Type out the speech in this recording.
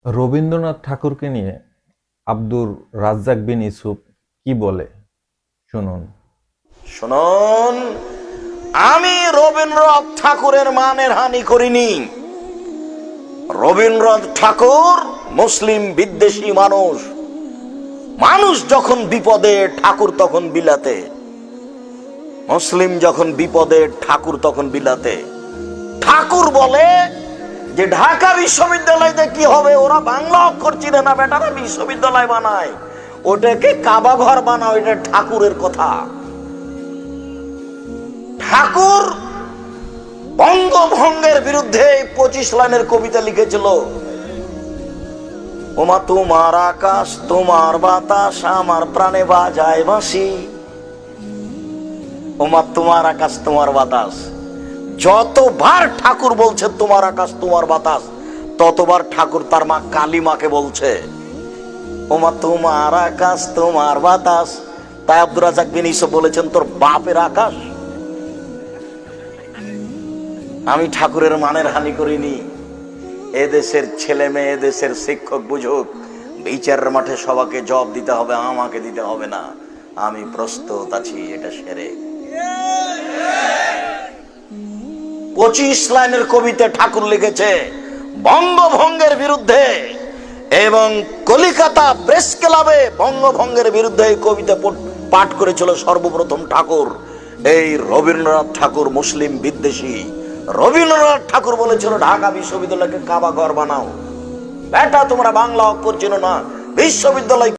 রবীন্দ্রনাথ ঠাকুরকে নিয়ে আব্দুর রাজ্জাক বিন ইউসুফ কি বলে শুনুন। শুনুন, আমি রবীন্দ্রনাথ ঠাকুরের মানের হানি করিনি। রবীন্দ্রনাথ ঠাকুর মুসলিম বিদ্বেষী মানুষ। মানুষ যখন বিপদে ঠাকুর তখন বিলাতে, মুসলিম যখন বিপদে ঠাকুর তখন বিলাতে। ঠাকুর বলে যে ঢাকা বিশ্ববিদ্যালয়তে কি হবে, ওরা বাংলা অক্ষর চিনে না, বেটারা বিশ্ববিদ্যালয় বানায়, ওটাকে কাবা ঘর বানাও, এটা ঠাকুরের কথা। ঠাকুর বঙ্গভঙ্গের বিরুদ্ধে 25 লাইনের কবিতা লিখেছিল। ওমা তোমার আকাশ তোমার বাতাস আমার প্রাণে বাজায় বাঁশি। ওমা তোমার আকাশ তোমার বাতাস, যতবার ঠাকুর বলছে তোমার আকাশ তোমার বাতাস, ততবার ঠাকুর তার মা কালিমাকে বলছে ওমা তোমার আকাশ তোমার বাতাস। তাই আব্দুর রাজ্জাক বিন ইউসুফ বলেছেন তোর বাপের আকাশ। আমি ঠাকুরের মানের হানি করিনি। এদেশের ছেলে মেয়ে, এদেশের শিক্ষক বুঝুক, বিচারের মাঠে সবাইকে জবাব দিতে হবে, আমাকে দিতে হবে না। আমি প্রস্তুত আছি, এটা সেরে 25 লাইনের কবিতা ঠাকুর লিখেছে বঙ্গভঙ্গের বিরুদ্ধে, এবং কলিকাতা প্রেস ক্লাবে বঙ্গভঙ্গের বিরুদ্ধে এই কবিতা পাঠ করেছিল সর্বপ্রথম ঠাকুর। এই রবীন্দ্রনাথ ঠাকুর মুসলিম বিদ্বেষী। রবীন্দ্রনাথ ঠাকুর বলেছিল ঢাকা বিশ্ববিদ্যালয়কে কাবা ঘর বানাও, বেটা তোমরা বাংলা অক্ষর চেনো না, বিশ্ববিদ্যালয়